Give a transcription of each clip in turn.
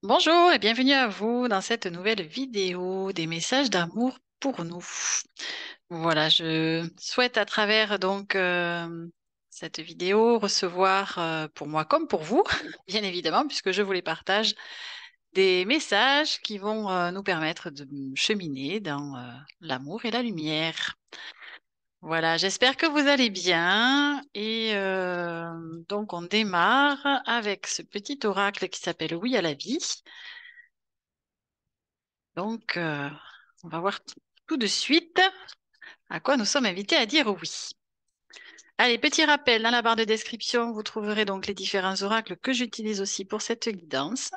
Bonjour et bienvenue à vous dans cette nouvelle vidéo des messages d'amour pour nous. Voilà, je souhaite à travers cette vidéo recevoir pour moi comme pour vous, bien évidemment, puisque je vous les partage, des messages qui vont nous permettre de cheminer dans l'amour et la lumière. Voilà, j'espère que vous allez bien et donc on démarre avec ce petit oracle qui s'appelle Oui à la vie. Donc, on va voir tout de suite à quoi nous sommes invités à dire oui. Allez, petit rappel, dans la barre de description, vous trouverez donc les différents oracles que j'utilise aussi pour cette guidance.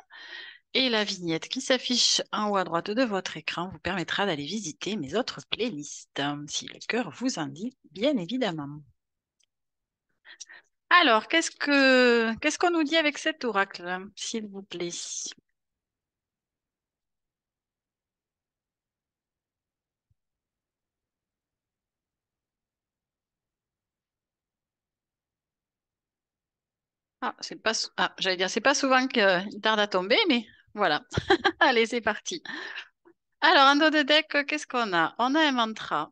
Et la vignette qui s'affiche en haut à droite de votre écran vous permettra d'aller visiter mes autres playlists, si le cœur vous en dit, bien évidemment. Alors, qu'est-ce qu'on nous dit avec cet oracle, s'il vous plaît? Ah, j'allais dire, c'est pas souvent qu'il tarde à tomber, mais voilà. Allez, c'est parti. Alors, en dos de deck, qu'est-ce qu'on a? On a un mantra.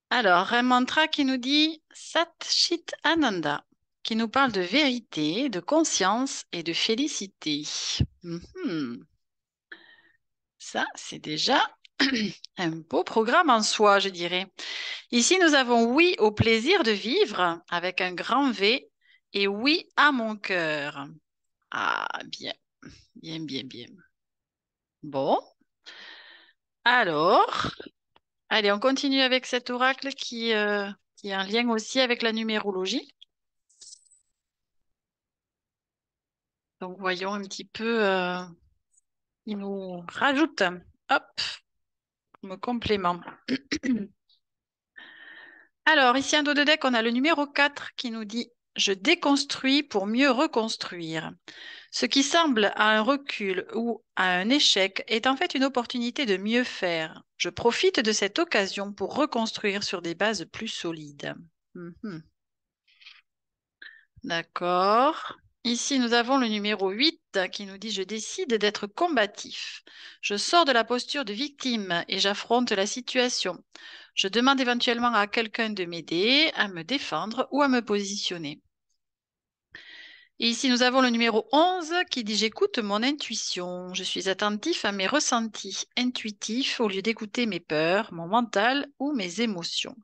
Alors, un mantra qui nous dit Sat Chit Ananda, qui nous parle de vérité, de conscience et de félicité. Mhm. Ça, c'est déjà un beau programme en soi, je dirais. Ici, nous avons oui au plaisir de vivre avec un grand V et oui à mon cœur. Ah, bien, bien, bien, bien. Bon, alors, allez, on continue avec cet oracle qui est en lien aussi avec la numérologie. Donc, voyons un petit peu, il nous rajoute, hop, comme complément. Alors, ici, en dos de deck, on a le numéro 4 qui nous dit Je déconstruis pour mieux reconstruire. Ce qui semble à un recul ou à un échec est en fait une opportunité de mieux faire. Je profite de cette occasion pour reconstruire sur des bases plus solides. Mhm. D'accord. Ici, nous avons le numéro 8 qui nous dit Je décide d'être combatif. Je sors de la posture de victime et j'affronte la situation. Je demande éventuellement à quelqu'un de m'aider, à me défendre ou à me positionner. Et ici, nous avons le numéro 11 qui dit J'écoute mon intuition. Je suis attentif à mes ressentis intuitifs au lieu d'écouter mes peurs, mon mental ou mes émotions.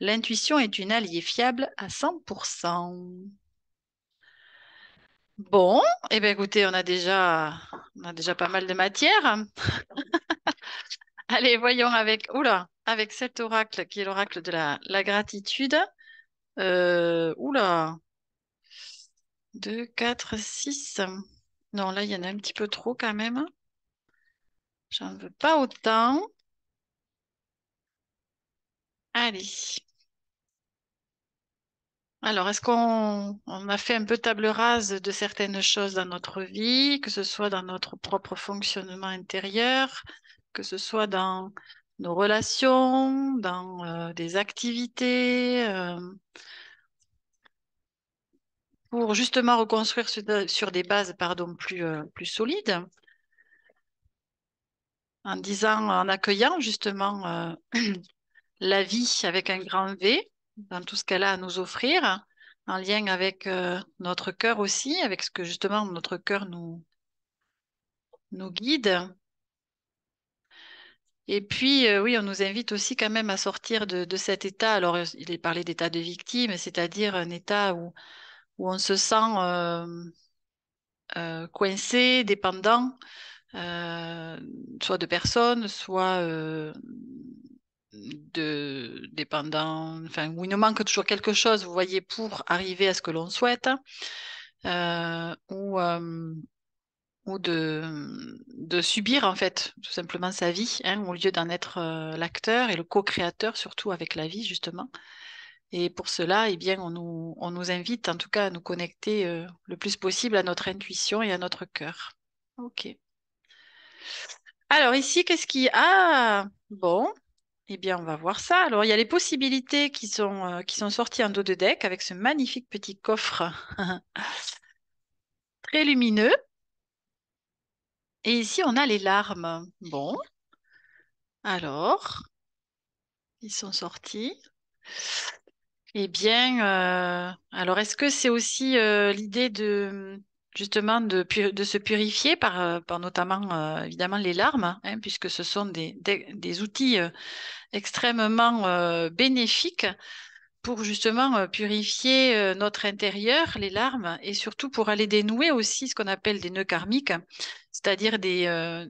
L'intuition est une alliée fiable à 100%. Bon, eh bien écoutez, on a déjà pas mal de matière. Allez, voyons avec cet oracle qui est l'oracle de la gratitude. Oula, 2, 4, 6. Non, là, il y en a un petit peu trop quand même. J'en veux pas autant. Allez. Alors, est-ce qu'on a fait un peu table rase de certaines choses dans notre vie, que ce soit dans notre propre fonctionnement intérieur, que ce soit dans nos relations, dans des activités, pour justement reconstruire sur des bases, pardon, plus solides, en disant, en accueillant justement la vie avec un grand V, dans tout ce qu'elle a à nous offrir, en lien avec notre cœur aussi, avec ce que justement notre cœur nous guide. Et puis, oui, on nous invite aussi quand même à sortir de cet état. Alors, il est parlé d'état de victime, c'est-à-dire un état où on se sent coincé, dépendant, euh, soit de personnes, soit de dépendant, enfin, où il nous manque toujours quelque chose, vous voyez, pour arriver à ce que l'on souhaite, euh, ou, euh, ou de subir en fait tout simplement sa vie, hein, au lieu d'en être l'acteur et le co-créateur, surtout avec la vie, justement. Et pour cela, eh bien, on nous invite en tout cas à nous connecter le plus possible à notre intuition et à notre cœur. Ok. Alors ici, qu'est-ce qui... Ah, bon, eh bien, on va voir ça. Alors, il y a les possibilités qui sont sorties en dos de deck avec ce magnifique petit coffre très lumineux. Et ici, on a les larmes. Bon, alors, ils sont sortis. Eh bien, alors est-ce que c'est aussi l'idée de justement de se purifier par notamment évidemment les larmes, hein, puisque ce sont des outils extrêmement bénéfiques pour justement purifier notre intérieur, les larmes, et surtout pour aller dénouer aussi ce qu'on appelle des nœuds karmiques, c'est-à-dire des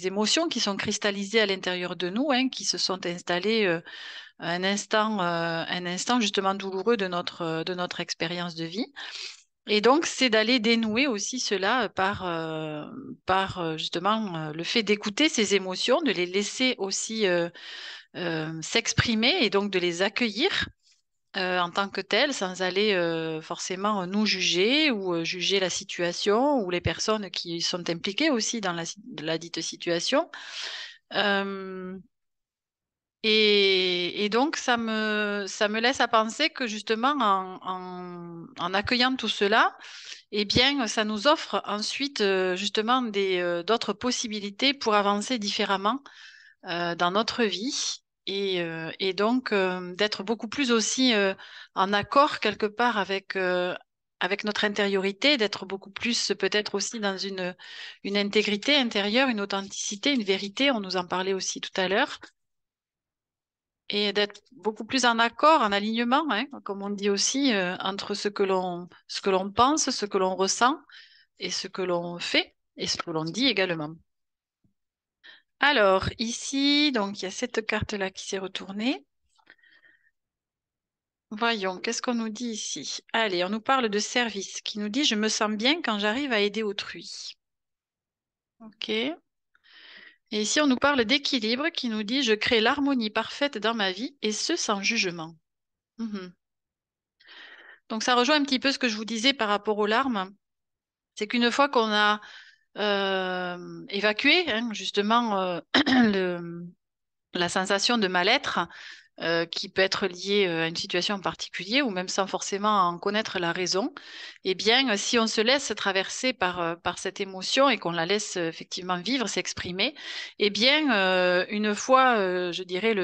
émotions qui sont cristallisées à l'intérieur de nous, hein, qui se sont installées un instant justement douloureux de notre expérience de vie. Et donc, c'est d'aller dénouer aussi cela par justement le fait d'écouter ces émotions, de les laisser aussi s'exprimer et donc de les accueillir en tant que telles, sans aller forcément nous juger ou juger la situation ou les personnes qui sont impliquées aussi dans la dite situation. Euh, et donc, ça me laisse à penser que justement, en accueillant tout cela, eh bien, ça nous offre ensuite justement d'autres possibilités pour avancer différemment dans notre vie et donc d'être beaucoup plus aussi en accord quelque part avec notre intériorité, d'être beaucoup plus peut-être aussi dans une intégrité intérieure, une authenticité, une vérité, on nous en parlait aussi tout à l'heure, et d'être beaucoup plus en accord, en alignement, hein, comme on dit aussi, entre ce que l'on pense, ce que l'on ressent et ce que l'on fait et ce que l'on dit également. Alors, ici, donc, il y a cette carte-là qui s'est retournée. Voyons, qu'est-ce qu'on nous dit ici? Allez, on nous parle de service, qui nous dit, je me sens bien quand j'arrive à aider autrui. OK. Et ici, on nous parle d'équilibre, qui nous dit, je crée l'harmonie parfaite dans ma vie, et ce, sans jugement. Mhm. Donc, ça rejoint un petit peu ce que je vous disais par rapport aux larmes. C'est qu'une fois qu'on a évacué, hein, justement, le, la sensation de mal-être, qui peut être liée à une situation en particulier ou même sans forcément en connaître la raison, eh bien, si on se laisse traverser par cette émotion et qu'on la laisse effectivement vivre, s'exprimer, eh bien, une fois, je dirais,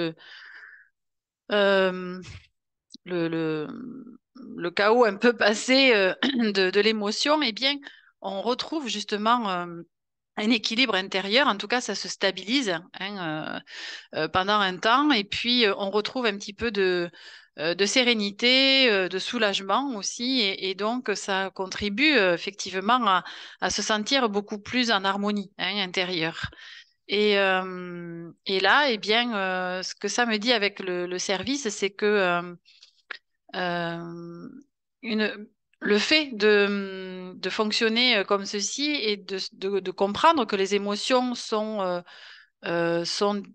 euh, le, le, le chaos un peu passé de l'émotion, eh bien, on retrouve justement un équilibre intérieur. En tout cas, ça se stabilise, hein, pendant un temps. Et puis, on retrouve un petit peu de sérénité, de soulagement aussi. Et donc, ça contribue effectivement à se sentir beaucoup plus en harmonie, hein, intérieure. Et là, eh bien, ce que ça me dit avec le service, c'est que euh, une, le fait de fonctionner comme ceci et de comprendre que les émotions sont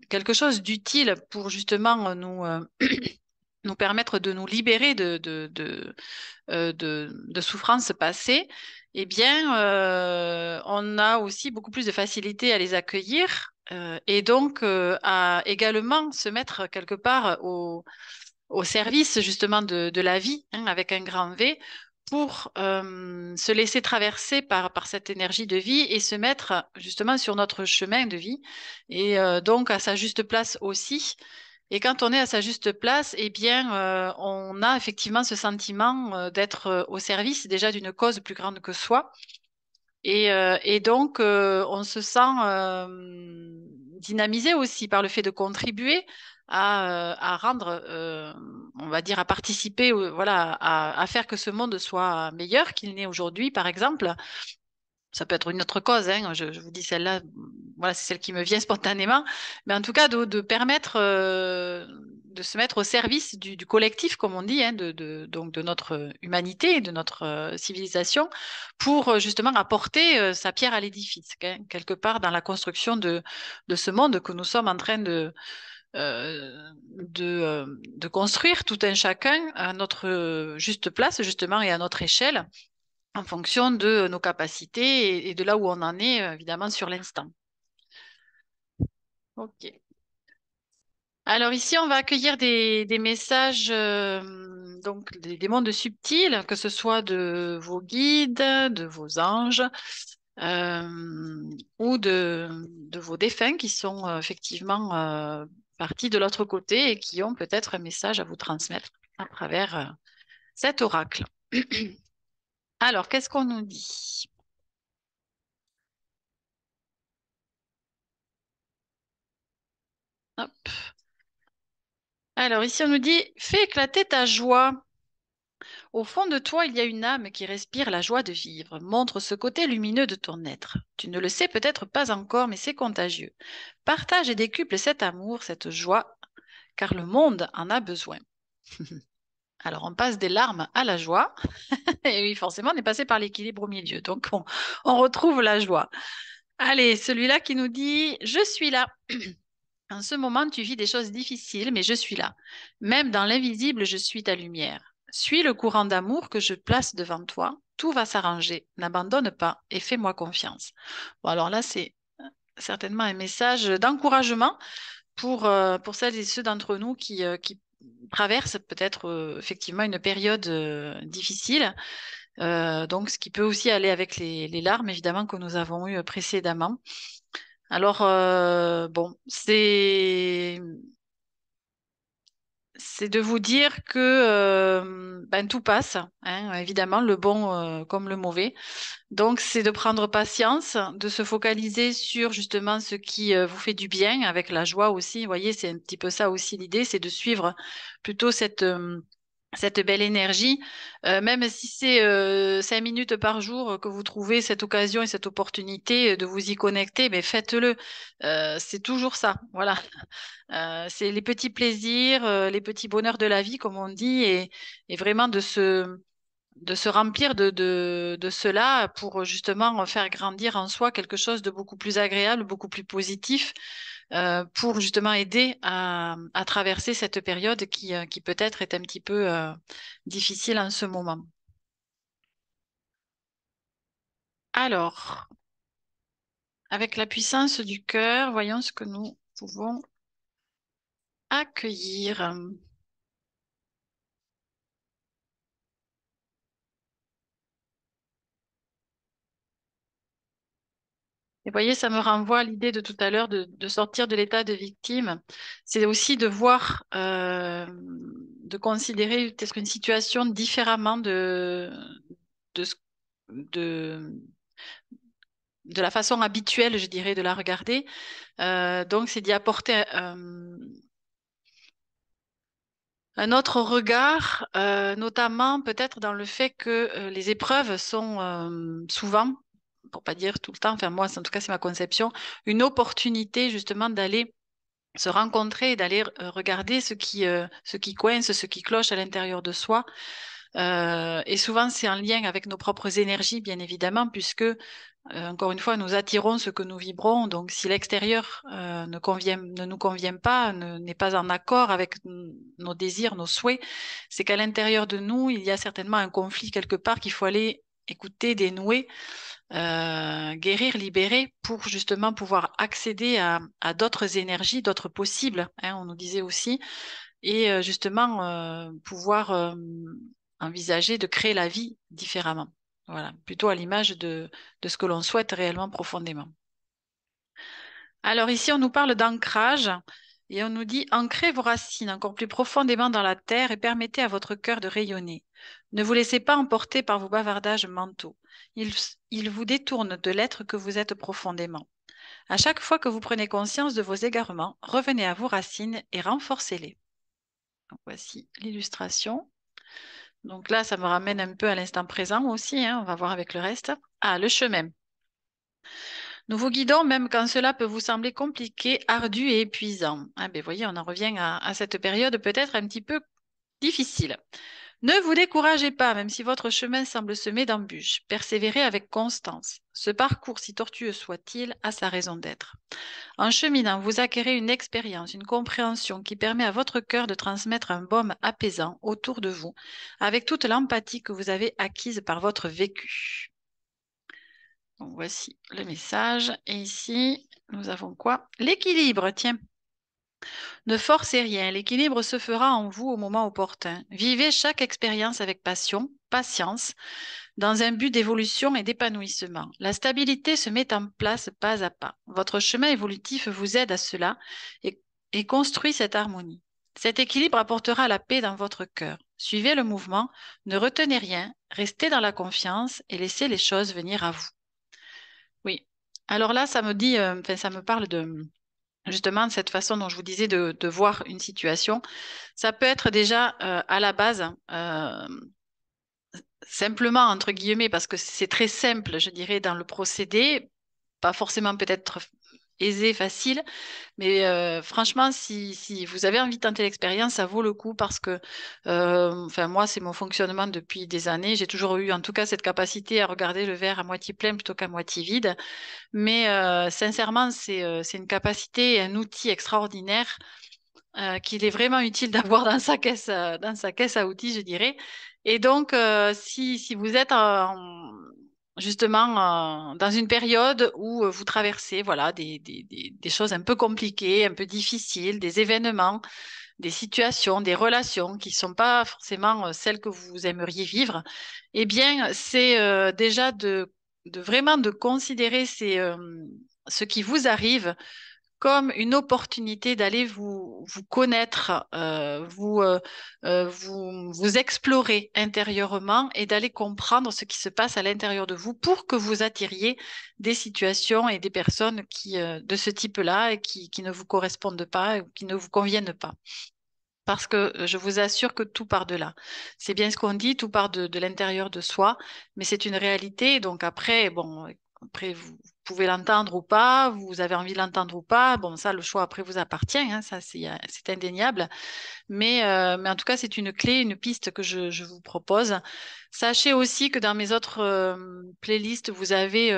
quelque chose d'utile pour justement nous permettre de nous libérer de souffrances passées, eh bien, on a aussi beaucoup plus de facilité à les accueillir et donc à également se mettre quelque part au service justement de la vie, hein, avec un grand V, pour se laisser traverser par cette énergie de vie et se mettre justement sur notre chemin de vie et donc à sa juste place aussi. Et quand on est à sa juste place, eh bien, on a effectivement ce sentiment d'être au service déjà d'une cause plus grande que soi et donc, on se sent dynamisé aussi par le fait de contribuer à rendre, on va dire, à participer, voilà, à faire que ce monde soit meilleur qu'il n'est aujourd'hui, par exemple. Ça peut être une autre cause, hein. Je vous dis celle-là, voilà, c'est celle qui me vient spontanément. Mais en tout cas, de permettre de se mettre au service du collectif, comme on dit, hein, donc de notre humanité, de notre civilisation, pour justement apporter sa pierre à l'édifice, hein, quelque part dans la construction de ce monde que nous sommes en train de construire tout un chacun à notre juste place, justement, et à notre échelle en fonction de nos capacités et de là où on en est, évidemment, sur l'instant. OK. Alors ici, on va accueillir des messages, donc des mondes subtils, que ce soit de vos guides, de vos anges, ou de vos défunts qui sont effectivement partis de l'autre côté et qui ont peut-être un message à vous transmettre à travers cet oracle. Alors, qu'est-ce qu'on nous dit? Hop. Alors, ici, on nous dit, fais éclater ta joie. Au fond de toi, il y a une âme qui respire la joie de vivre. Montre ce côté lumineux de ton être. Tu ne le sais peut-être pas encore, mais c'est contagieux. Partage et décuple cet amour, cette joie, car le monde en a besoin. Alors, on passe des larmes à la joie. Et oui, forcément, on est passé par l'équilibre au milieu. Donc, on retrouve la joie. Allez, celui-là qui nous dit, je suis là. En ce moment, tu vis des choses difficiles, mais je suis là. Même dans l'invisible, je suis ta lumière. Suis le courant d'amour que je place devant toi. Tout va s'arranger. N'abandonne pas et fais-moi confiance. Bon, alors là, c'est certainement un message d'encouragement pour celles et ceux d'entre nous qui traversent peut-être effectivement une période difficile. Donc, ce qui peut aussi aller avec les larmes, évidemment, que nous avons eues précédemment. Alors, bon, c'est de vous dire que ben, tout passe, hein, évidemment, le bon comme le mauvais. Donc, c'est de prendre patience, de se focaliser sur justement ce qui vous fait du bien, avec la joie aussi. Vous voyez, c'est un petit peu ça aussi l'idée, c'est de suivre plutôt cette belle énergie, même si c'est 5 minutes par jour que vous trouvez cette occasion et cette opportunité de vous y connecter, mais faites-le. C'est toujours ça, voilà. C'est les petits plaisirs, les petits bonheurs de la vie, comme on dit, et vraiment de se remplir de cela pour justement faire grandir en soi quelque chose de beaucoup plus agréable, beaucoup plus positif, pour justement aider à traverser cette période qui peut-être est un petit peu difficile en ce moment. Alors, avec la puissance du cœur, voyons ce que nous pouvons accueillir. Et vous voyez, ça me renvoie à l'idée de tout à l'heure de sortir de l'état de victime. C'est aussi de voir, de considérer peut-être une situation différemment de, ce- de, de la façon habituelle, je dirais, de la regarder. Donc, c'est d'y apporter un autre regard, notamment peut-être dans le fait que les épreuves sont souvent, pour pas dire tout le temps, enfin moi, en tout cas, c'est ma conception, une opportunité justement d'aller se rencontrer et d'aller regarder ce qui coince, ce qui cloche à l'intérieur de soi. Et souvent, c'est en lien avec nos propres énergies, bien évidemment, puisque, encore une fois, nous attirons ce que nous vibrons. Donc, si l'extérieur ne nous convient pas, n'est pas en accord avec nos désirs, nos souhaits, c'est qu'à l'intérieur de nous, il y a certainement un conflit quelque part qu'il faut aller écouter, dénouer, guérir, libérer, pour justement pouvoir accéder à d'autres énergies, d'autres possibles, hein, on nous disait aussi, et justement pouvoir envisager de créer la vie différemment. Voilà, plutôt à l'image de ce que l'on souhaite réellement profondément. Alors ici, on nous parle d'ancrage et on nous dit ancrez vos racines encore plus profondément dans la terre et permettez à votre cœur de rayonner. Ne vous laissez pas emporter par vos bavardages mentaux. Ils, ils vous détournent de l'être que vous êtes profondément. À chaque fois que vous prenez conscience de vos égarements, revenez à vos racines et renforcez-les. Donc, voici l'illustration. Donc là, ça me ramène un peu à l'instant présent aussi, hein, on va voir avec le reste. Ah, le chemin. Nous vous guidons même quand cela peut vous sembler compliqué, ardu et épuisant. Ah ben, voyez, on en revient à cette période peut-être un petit peu difficile. Ne vous découragez pas, même si votre chemin semble semé d'embûches. Persévérez avec constance. Ce parcours, si tortueux soit-il, a sa raison d'être. En cheminant, vous acquérez une expérience, une compréhension qui permet à votre cœur de transmettre un baume apaisant autour de vous, avec toute l'empathie que vous avez acquise par votre vécu. Donc, voici le message. Et ici, nous avons quoi? L'équilibre, tiens. Ne forcez rien, l'équilibre se fera en vous au moment opportun. Vivez chaque expérience avec passion, patience, dans un but d'évolution et d'épanouissement. La stabilité se met en place pas à pas. Votre chemin évolutif vous aide à cela et, et construit cette harmonie. Cet équilibre apportera la paix dans votre cœur. Suivez le mouvement, ne retenez rien, restez dans la confiance et laissez les choses venir à vous. Oui. Alors là, ça me dit, enfin, ça me parle de justement de cette façon dont je vous disais de voir une situation. Ça peut être déjà à la base, simplement entre guillemets, parce que c'est très simple, je dirais, dans le procédé, pas forcément peut-être aisé, facile, mais franchement, si vous avez envie de tenter l'expérience, ça vaut le coup parce que, enfin, moi, c'est mon fonctionnement depuis des années. J'ai toujours eu, en tout cas, cette capacité à regarder le verre à moitié plein plutôt qu'à moitié vide. Mais sincèrement, c'est une capacité et un outil extraordinaire qu'il est vraiment utile d'avoir dans sa caisse à outils, je dirais. Et donc, si vous êtes justement dans une période où vous traversez voilà, des choses un peu compliquées, un peu difficiles, des événements, des situations, des relations qui ne sont pas forcément celles que vous aimeriez vivre, eh bien, c'est déjà de vraiment de considérer ce qui vous arrive comme une opportunité d'aller vous connaître, vous explorer intérieurement et d'aller comprendre ce qui se passe à l'intérieur de vous pour que vous attiriez des situations et des personnes de ce type-là et qui ne vous correspondent pas ou qui ne vous conviennent pas. Parce que je vous assure que tout part de là. C'est bien ce qu'on dit, tout part de l'intérieur de soi, mais c'est une réalité. Donc après, bon, après vous pouvez l'entendre ou pas, vous avez envie de l'entendre ou pas. Bon, ça, le choix après vous appartient, hein, ça c'est indéniable. Mais en tout cas, c'est une clé, une piste que je vous propose. Sachez aussi que dans mes autres playlists, vous avez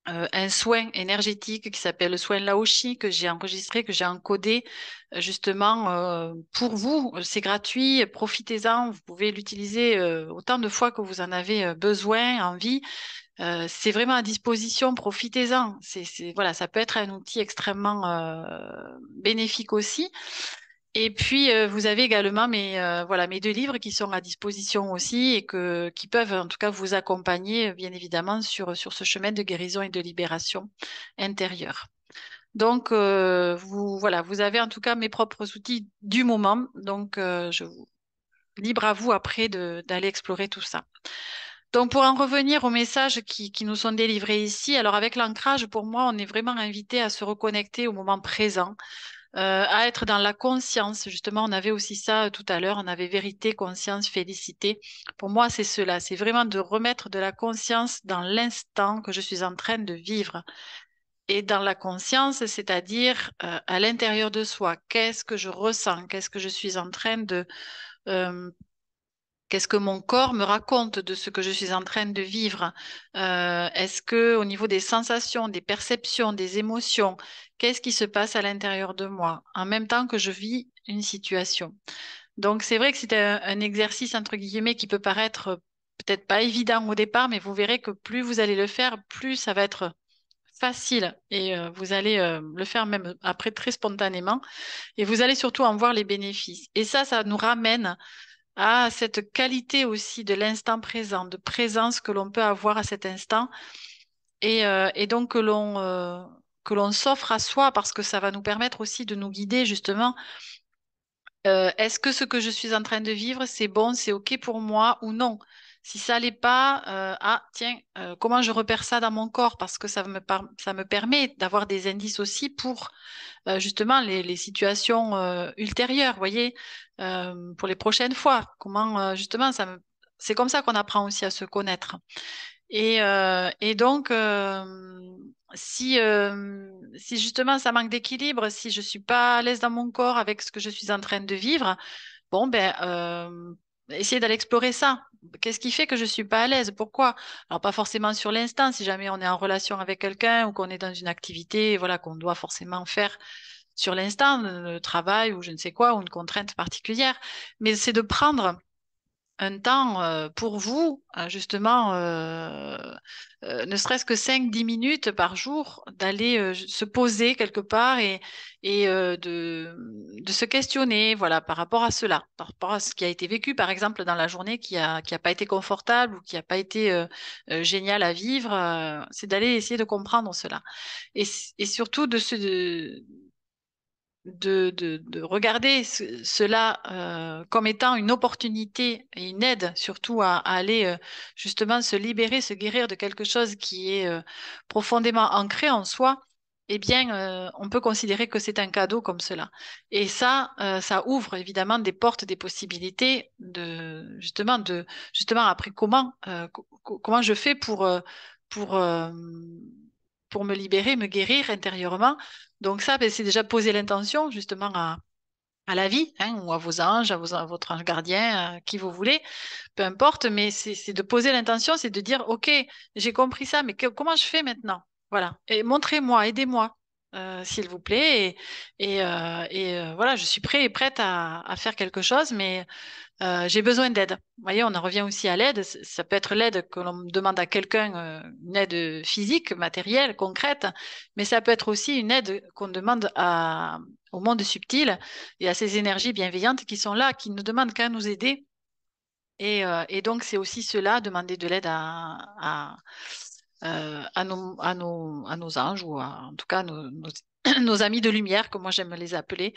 un soin énergétique qui s'appelle le soin Laoshi que j'ai enregistré, que j'ai encodé justement pour vous. C'est gratuit, profitez-en. Vous pouvez l'utiliser autant de fois que vous en avez besoin, envie. C'est vraiment à disposition, profitez-en. Voilà, ça peut être un outil extrêmement bénéfique aussi. Et puis, vous avez également voilà, mes deux livres qui sont à disposition aussi et qui peuvent en tout cas vous accompagner, bien évidemment, sur ce chemin de guérison et de libération intérieure. Donc, voilà, vous avez en tout cas mes propres outils du moment. Donc, libre à vous après d'aller explorer tout ça. Donc, pour en revenir aux messages qui nous sont délivrés ici, alors avec l'ancrage, pour moi, on est vraiment invité à se reconnecter au moment présent, à être dans la conscience. Justement, on avait aussi ça tout à l'heure, on avait vérité, conscience, félicité. Pour moi, c'est cela, c'est vraiment de remettre de la conscience dans l'instant que je suis en train de vivre. Et dans la conscience, c'est-à-dire à l'intérieur de soi, qu'est-ce que je ressens, qu'est-ce que je suis en train euh, qu'est-ce que mon corps me raconte de ce que je suis en train de vivre? Est-ce que au niveau des sensations, des perceptions, des émotions, qu'est-ce qui se passe à l'intérieur de moi en même temps que je vis une situation? Donc c'est vrai que c'est un exercice entre guillemets qui peut paraître peut-être pas évident au départ, mais vous verrez que plus vous allez le faire, plus ça va être facile et vous allez le faire même après très spontanément et vous allez surtout en voir les bénéfices. Et ça nous ramène à cette qualité aussi de l'instant présent, de présence que l'on peut avoir à cet instant et donc que l'on s'offre à soi parce que ça va nous permettre aussi de nous guider justement. Est-ce que ce que je suis en train de vivre, c'est bon, c'est OK pour moi ou non? Si ça l'est pas, ah tiens, comment je repère ça dans mon corps? Parce que ça me permet d'avoir des indices aussi pour justement les situations ultérieures, vous voyez, pour les prochaines fois. Comment justement c'est comme ça qu'on apprend aussi à se connaître. Et donc, si justement ça manque d'équilibre, si je suis pas à l'aise dans mon corps avec ce que je suis en train de vivre, bon ben essayez d'aller explorer ça. Qu'est-ce qui fait que je suis pas à l'aise? Pourquoi? Alors pas forcément sur l'instant, si jamais on est en relation avec quelqu'un ou qu'on est dans une activité, voilà, qu'on doit forcément faire sur l'instant, le travail ou je ne sais quoi, ou une contrainte particulière, mais c'est de prendre un temps pour vous, justement, ne serait-ce que 5-10 minutes par jour, d'aller se poser quelque part et de se questionner, voilà, par rapport à cela, par rapport à ce qui a été vécu, par exemple, dans la journée qui a pas été confortable ou qui n'a pas été génial à vivre, c'est d'aller essayer de comprendre cela. Et surtout de regarder cela comme étant une opportunité et une aide surtout à aller justement se libérer, se guérir de quelque chose qui est profondément ancré en soi, eh bien, on peut considérer que c'est un cadeau comme cela. Et ça ouvre évidemment des portes, des possibilités justement après comment je fais pour, euh, pour me libérer, me guérir intérieurement. Donc ça, ben, c'est déjà poser l'intention justement à la vie, hein, ou à vos anges, à votre ange gardien, qui vous voulez, peu importe, mais c'est de poser l'intention, c'est de dire, OK, j'ai compris ça, mais comment je fais maintenant? Voilà. Et montrez-moi, aidez-moi, s'il vous plaît. Voilà, je suis prêt et prête à faire quelque chose, mais j'ai besoin d'aide. Vous voyez, on en revient aussi à l'aide. Ça peut être l'aide que l'on demande à quelqu'un, une aide physique, matérielle, concrète, mais ça peut être aussi une aide qu'on demande au monde subtil et à ces énergies bienveillantes qui sont là, qui ne demandent qu'à nous aider. Et donc, c'est aussi cela, demander de l'aide à nos anges ou en tout cas nos amis de lumière, comme moi j'aime les appeler,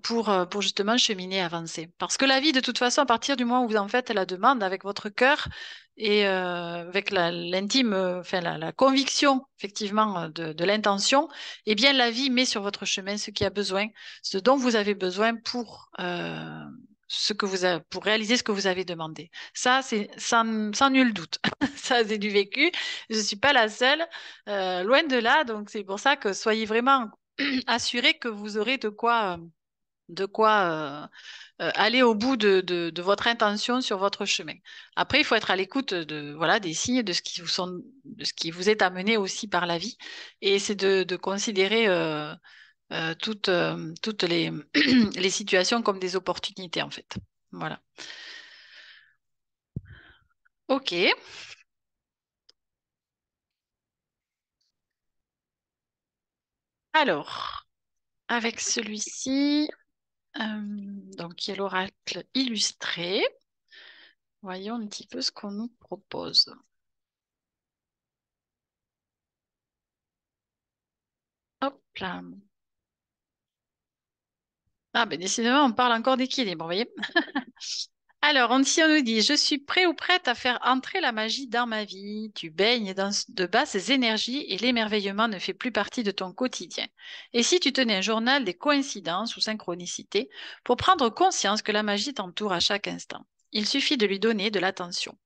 pour justement cheminer, avancer. Parce que la vie, de toute façon, à partir du moment où vous en faites la demande avec votre cœur et avec l'intime, enfin la conviction, effectivement, de l'intention, eh bien, la vie met sur votre chemin ce qui a besoin, ce dont vous avez besoin pour réaliser ce que vous avez demandé. Ça, c'est sans nul doute. Ça, c'est du vécu. Je ne suis pas la seule, loin de là. Donc, c'est pour ça que soyez vraiment assurés que vous aurez de quoi aller au bout de votre intention sur votre chemin. Après, il faut être à l'écoute voilà, des signes de ce qui vous est amené aussi par la vie. Et c'est de considérer toutes les situations comme des opportunités, en fait. Voilà. OK. Alors, avec celui-ci, donc, il y a l'oracle illustré. Voyons un petit peu ce qu'on nous propose. Hop là. Ah, ben décidément, on parle encore d'équilibre, vous voyez. Alors, si on nous dit, je suis prêt ou prête à faire entrer la magie dans ma vie, tu baignes dans de basses énergies et l'émerveillement ne fait plus partie de ton quotidien. Et si tu tenais un journal des coïncidences ou synchronicités pour prendre conscience que la magie t'entoure à chaque instant, il suffit de lui donner de l'attention.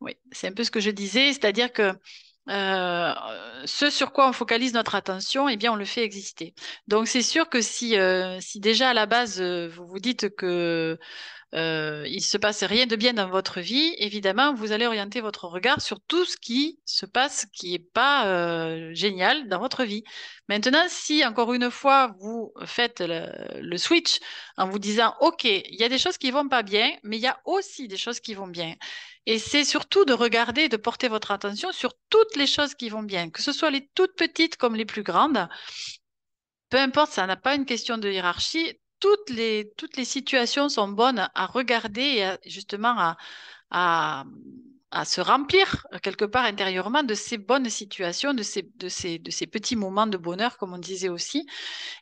Oui, c'est un peu ce que je disais, c'est-à-dire que euh, ce sur quoi on focalise notre attention, eh bien, on le fait exister. Donc, c'est sûr que si déjà à la base, vous vous dites que il se passe rien de bien dans votre vie, évidemment, vous allez orienter votre regard sur tout ce qui se passe qui n'est pas génial dans votre vie. Maintenant, si encore une fois, vous faites le switch en vous disant, OK, il y a des choses qui vont pas bien, mais il y a aussi des choses qui vont bien. Et c'est surtout de regarder, de porter votre attention sur toutes les choses qui vont bien, que ce soit les toutes petites comme les plus grandes. Peu importe, ça n'a pas une question de hiérarchie. Toutes les situations sont bonnes à regarder et justement à, à se remplir quelque part intérieurement de ces bonnes situations, de ces petits moments de bonheur, comme on disait aussi,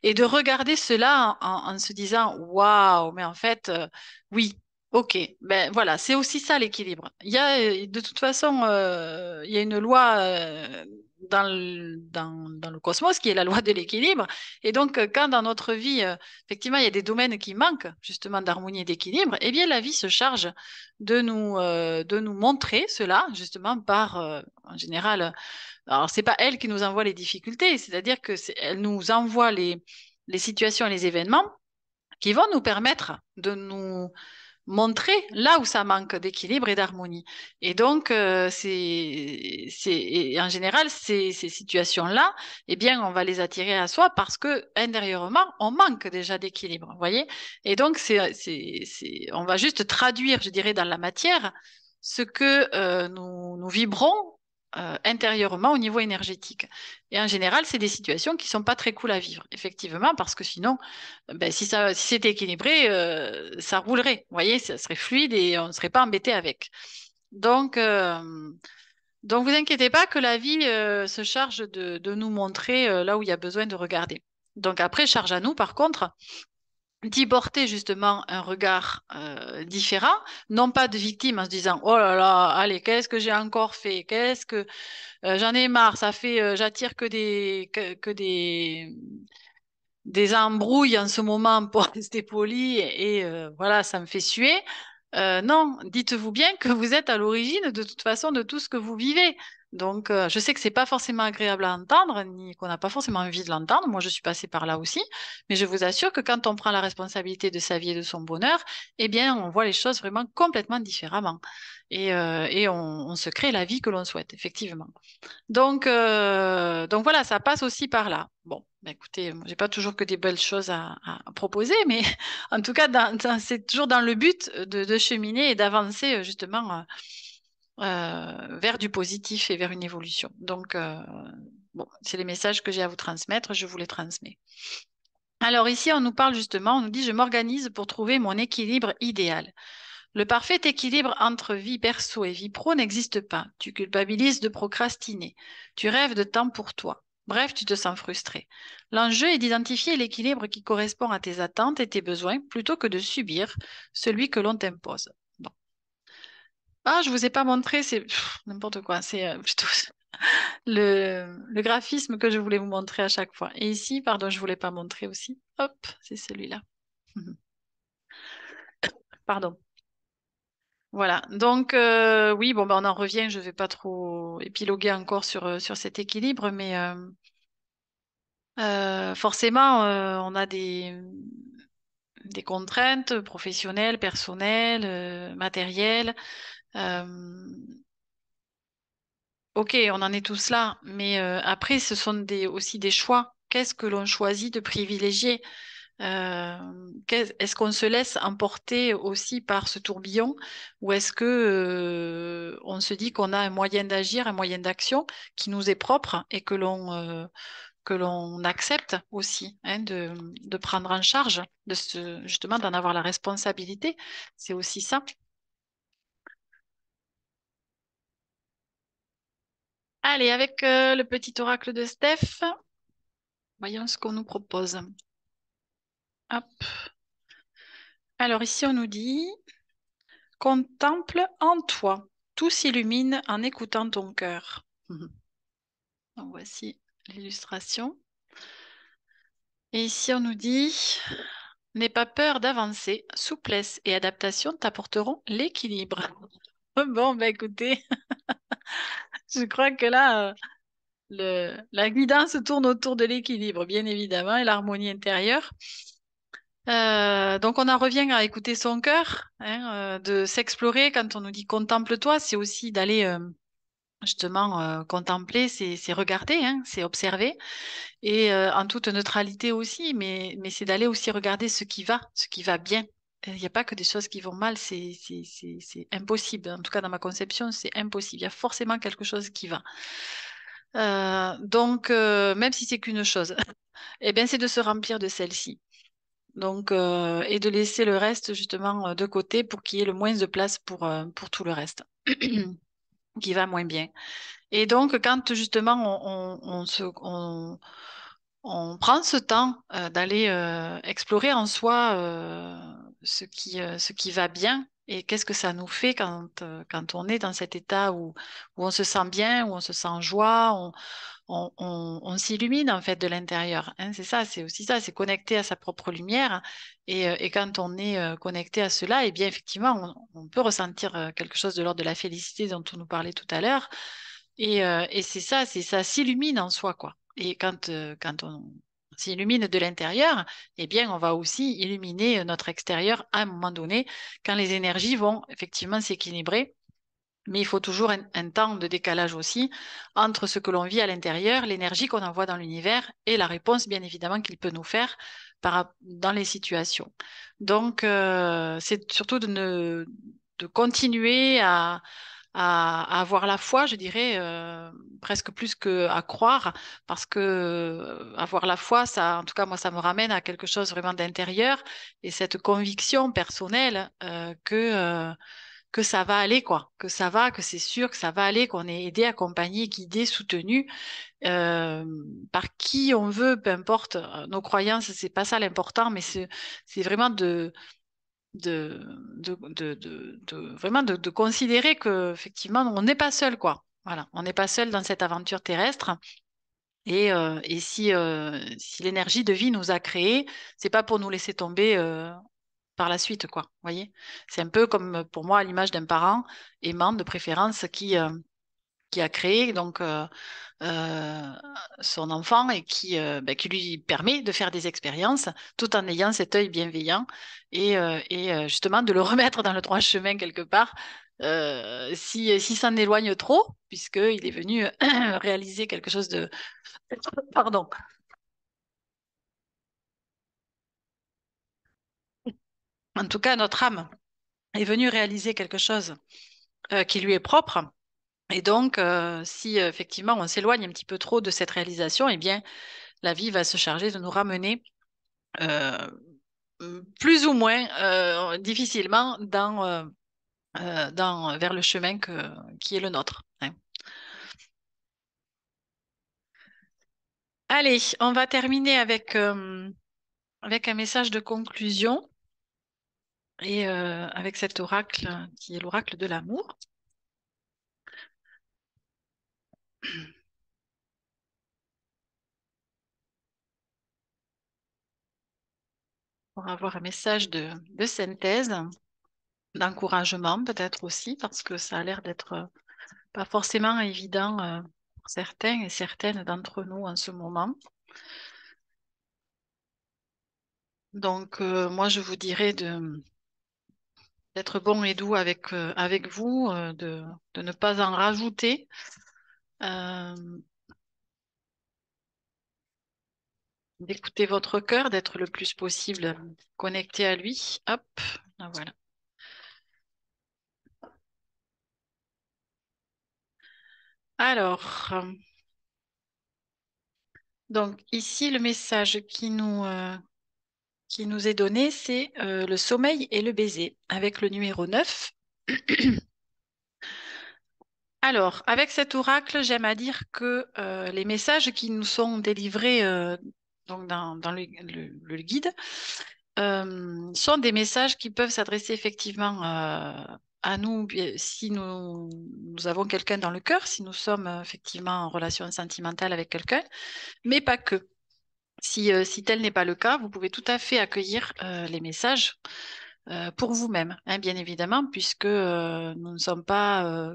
et de regarder cela en se disant, waouh, mais en fait, oui. Ok, ben voilà, c'est aussi ça l'équilibre. Il y a de toute façon, il y a une loi dans le cosmos qui est la loi de l'équilibre. Et donc, quand dans notre vie, effectivement, il y a des domaines qui manquent justement d'harmonie et d'équilibre, eh bien, la vie se charge de nous montrer cela justement par, en général, alors c'est pas elle qui nous envoie les difficultés, c'est-à-dire que elle nous envoie les situations et les événements qui vont nous permettre montrer là où ça manque d'équilibre et d'harmonie. Et donc, et en général, ces situations-là, eh bien, on va les attirer à soi parce que intérieurement, on manque déjà d'équilibre, vous voyez? Et donc, on va juste traduire, je dirais, dans la matière ce que nous vibrons intérieurement au niveau énergétique. Et en général, c'est des situations qui sont pas très cool à vivre, effectivement, parce que sinon, ben, si c'était équilibré, ça roulerait. Vous voyez, ça serait fluide et on ne serait pas embêté avec. Donc, donc, vous inquiétez pas que la vie se charge de nous montrer là où il y a besoin de regarder. Donc après, charge à nous, par contre, d'y porter justement un regard différent, non pas de victime en se disant oh là là, allez, qu'est-ce que j'ai encore fait? Qu'est-ce que j'en ai marre, ça fait j'attire que des embrouilles en ce moment pour rester poli et voilà, ça me fait suer. Non, dites-vous bien que vous êtes à l'origine de toute façon de tout ce que vous vivez. Donc, je sais que c'est pas forcément agréable à entendre, ni qu'on n'a pas forcément envie de l'entendre. Moi, je suis passée par là aussi, mais je vous assure que quand on prend la responsabilité de sa vie et de son bonheur, eh bien, on voit les choses vraiment complètement différemment. Et on se crée la vie que l'on souhaite, effectivement. Donc voilà, ça passe aussi par là. Bon, bah écoutez, j'ai pas toujours que des belles choses à proposer, mais en tout cas, c'est toujours dans le but de cheminer et d'avancer justement vers du positif et vers une évolution. Donc, bon, c'est les messages que j'ai à vous transmettre, je vous les transmets. Alors ici, on nous parle justement, on nous dit, je m'organise pour trouver mon équilibre idéal. Le parfait équilibre entre vie perso et vie pro n'existe pas. Tu culpabilises de procrastiner. Tu rêves de temps pour toi. Bref, tu te sens frustré. L'enjeu est d'identifier l'équilibre qui correspond à tes attentes et tes besoins plutôt que de subir celui que l'on t'impose. Bon. Ah, je vous ai pas montré, c'est n'importe quoi. C'est plutôt le graphisme que je voulais vous montrer à chaque fois. Et ici, pardon, je voulais pas montrer aussi. Hop, c'est celui-là. Pardon. Voilà, donc oui, bon, ben, on en revient, je ne vais pas trop épiloguer encore sur cet équilibre, mais forcément, on a des contraintes professionnelles, personnelles, matérielles. Euh, ok, on en est tous là, mais après, ce sont aussi des choix. Qu'est-ce que l'on choisit de privilégier? Est-ce qu'on se laisse emporter aussi par ce tourbillon ou est-ce que on se dit qu'on a un moyen d'agir, un moyen d'action qui nous est propre et que l'on accepte aussi hein, de prendre en charge, justement d'en avoir la responsabilité. C'est aussi ça. Allez, avec le petit oracle de Steph, voyons ce qu'on nous propose. Hop. Alors ici, on nous dit contemple en toi. Tout s'illumine en écoutant ton cœur. Mhm. Donc voici l'illustration. Et ici, on nous dit, n'aie pas peur d'avancer. Souplesse et adaptation t'apporteront l'équilibre. Bon, bah écoutez, je crois que là, la guidance tourne autour de l'équilibre, bien évidemment, et l'harmonie intérieure. Donc on en revient à écouter son cœur, hein, de s'explorer. Quand on nous dit contemple-toi, c'est aussi d'aller justement contempler, c'est regarder, hein, c'est observer, et en toute neutralité aussi, mais c'est d'aller aussi regarder ce qui va bien. Il n'y a pas que des choses qui vont mal, c'est impossible. En tout cas, dans ma conception, c'est impossible. Il y a forcément quelque chose qui va. Donc, même si c'est qu'une chose, eh bien, c'est de se remplir de celle-ci. Donc, et de laisser le reste justement de côté pour qu'il y ait le moins de place pour tout le reste qui va moins bien. Et donc, quand justement on prend ce temps d'aller explorer en soi ce qui va bien et qu'est-ce que ça nous fait quand on est dans cet état où on se sent bien, où on se sent en joie, on s'illumine en fait de l'intérieur. Hein, c'est ça, c'est aussi ça, c'est connecté à sa propre lumière. Et quand on est connecté à cela, eh bien effectivement, on peut ressentir quelque chose de l'ordre de la félicité dont on nous parlait tout à l'heure. Et c'est ça s'illumine en soi, quoi. Et quand s'illumine de l'intérieur, eh bien, on va aussi illuminer notre extérieur à un moment donné, quand les énergies vont effectivement s'équilibrer. Mais il faut toujours un temps de décalage aussi entre ce que l'on vit à l'intérieur, l'énergie qu'on envoie dans l'univers et la réponse, bien évidemment, qu'il peut nous faire dans les situations. Donc, c'est surtout de continuer à avoir la foi, je dirais, presque plus qu'à croire, parce que avoir la foi, ça, en tout cas, moi, ça me ramène à quelque chose vraiment d'intérieur et cette conviction personnelle que ça va aller, quoi, que ça va, que c'est sûr, que ça va aller, qu'on est aidé, accompagné, guidé, soutenu euh, par qui on veut, peu importe nos croyances, c'est pas ça l'important, mais c'est vraiment vraiment de considérer que effectivement on n'est pas seul, quoi. Voilà, on n'est pas seul dans cette aventure terrestre. Et si l'énergie de vie nous a créés, c'est pas pour nous laisser tomber par la suite, quoi. Vous voyez? C'est un peu comme pour moi à l'image d'un parent aimant de préférence qui a créé euh, son enfant et qui lui permet de faire des expériences tout en ayant cet œil bienveillant et justement de le remettre dans le droit chemin quelque part. Si s'en éloigne trop, puisqu'il est venu réaliser quelque chose de... Pardon. En tout cas, notre âme est venue réaliser quelque chose qui lui est propre. Et donc, si effectivement on s'éloigne un petit peu trop de cette réalisation, eh bien, la vie va se charger de nous ramener euh, plus ou moins difficilement vers le chemin qui est le nôtre, hein. Allez, on va terminer avec un message de conclusion et avec cet oracle qui est l'oracle de l'amour. Pour avoir un message de synthèse, d'encouragement peut-être aussi, parce que ça a l'air d'être pas forcément évident pour certains et certaines d'entre nous en ce moment. Donc, moi, je vous dirais d'être bon et doux avec vous, de ne pas en rajouter, euh, d'écouter votre cœur, d'être le plus possible connecté à lui. Hop, ah, voilà. Alors, donc ici, le message qui nous est donné, c'est le sommeil et le baiser, avec le numéro 9. Alors, avec cet oracle, j'aime à dire que les messages qui nous sont délivrés donc dans le guide sont des messages qui peuvent s'adresser effectivement à nous si nous avons quelqu'un dans le cœur, si nous sommes effectivement en relation sentimentale avec quelqu'un, mais pas que. Si tel n'est pas le cas, vous pouvez tout à fait accueillir les messages pour vous-même, hein, bien évidemment, puisque nous ne sommes pas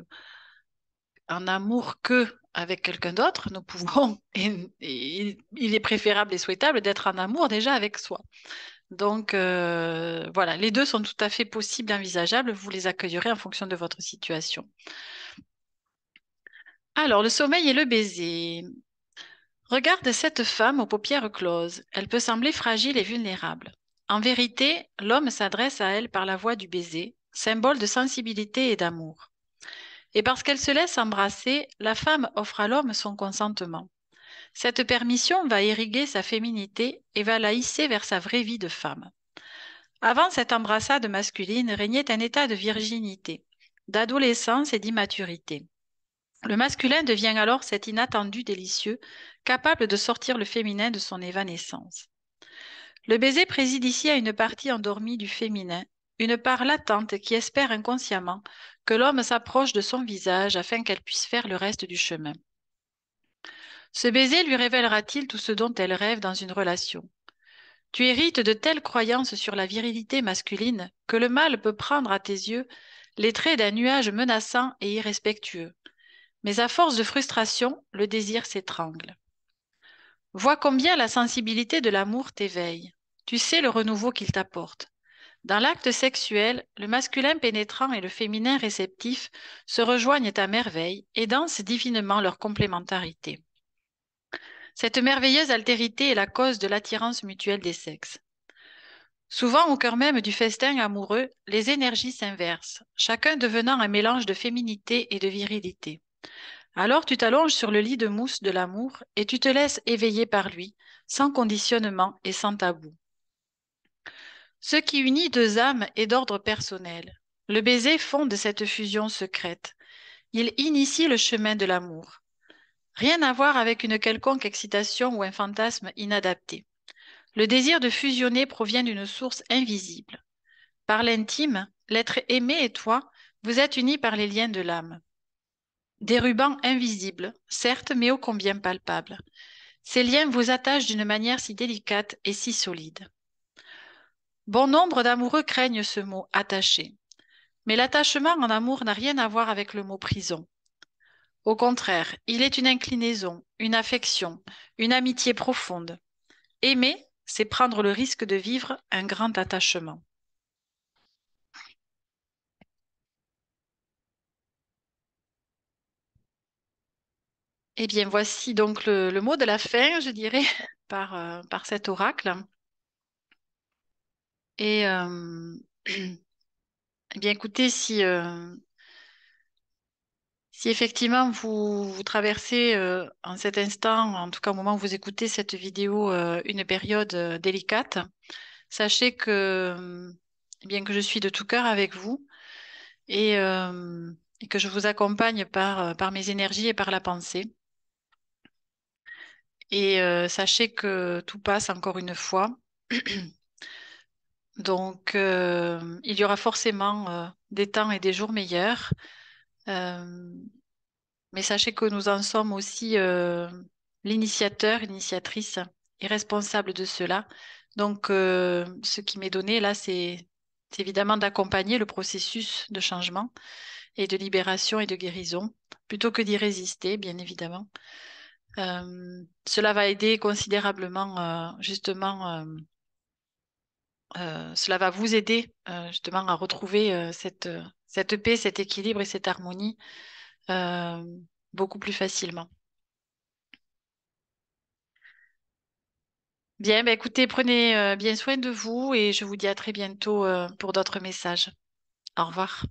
en amour que avec quelqu'un d'autre, nous pouvons, et il est préférable et souhaitable d'être en amour déjà avec soi. Donc voilà, les deux sont tout à fait possibles, envisageables, vous les accueillerez en fonction de votre situation. Alors, le sommeil et le baiser. Regarde cette femme aux paupières closes. Elle peut sembler fragile et vulnérable. En vérité, l'homme s'adresse à elle par la voie du baiser, symbole de sensibilité et d'amour. Et parce qu'elle se laisse embrasser, la femme offre à l'homme son consentement. Cette permission va irriguer sa féminité et va la hisser vers sa vraie vie de femme. Avant cette embrassade masculine régnait un état de virginité, d'adolescence et d'immaturité. Le masculin devient alors cet inattendu délicieux, capable de sortir le féminin de son évanescence. Le baiser préside ici à une partie endormie du féminin, une part latente qui espère inconsciemment que l'homme s'approche de son visage afin qu'elle puisse faire le reste du chemin. Ce baiser lui révélera-t-il tout ce dont elle rêve dans une relation? Tu hérites de telles croyances sur la virilité masculine que le mâle peut prendre à tes yeux les traits d'un nuage menaçant et irrespectueux. Mais à force de frustration, le désir s'étrangle. Vois combien la sensibilité de l'amour t'éveille. Tu sais le renouveau qu'il t'apporte. Dans l'acte sexuel, le masculin pénétrant et le féminin réceptif se rejoignent à merveille et dansent divinement leur complémentarité. Cette merveilleuse altérité est la cause de l'attirance mutuelle des sexes. Souvent, au cœur même du festin amoureux, les énergies s'inversent, chacun devenant un mélange de féminité et de virilité. Alors tu t'allonges sur le lit de mousse de l'amour et tu te laisses éveiller par lui, sans conditionnement et sans tabou. Ce qui unit deux âmes est d'ordre personnel. Le baiser fonde cette fusion secrète. Il initie le chemin de l'amour. Rien à voir avec une quelconque excitation ou un fantasme inadapté. Le désir de fusionner provient d'une source invisible. Par l'intime, l'être aimé et toi, vous êtes unis par les liens de l'âme. Des rubans invisibles, certes, mais ô combien palpables. Ces liens vous attachent d'une manière si délicate et si solide. Bon nombre d'amoureux craignent ce mot attaché. Mais l'attachement en amour n'a rien à voir avec le mot prison. Au contraire, il est une inclinaison, une affection, une amitié profonde. Aimer, c'est prendre le risque de vivre un grand attachement. Eh bien, voici donc le mot de la fin, je dirais, par cet oracle. Et eh bien, écoutez, si effectivement vous traversez en cet instant, en tout cas au moment où vous écoutez cette vidéo, une période délicate, sachez eh bien, que je suis de tout cœur avec vous et que je vous accompagne par mes énergies et par la pensée. Et sachez que tout passe encore une fois. Donc, il y aura forcément des temps et des jours meilleurs. Euh, mais sachez que nous en sommes aussi l'initiateur, initiatrice et responsable de cela. Donc, ce qui m'est donné là, c'est évidemment d'accompagner le processus de changement et de libération et de guérison, plutôt que d'y résister, bien évidemment. Cela va aider considérablement, justement, cela va vous aider justement à retrouver cette paix, cet équilibre et cette harmonie euh, beaucoup plus facilement. Bien, bah, écoutez, prenez bien soin de vous et je vous dis à très bientôt pour d'autres messages. Au revoir.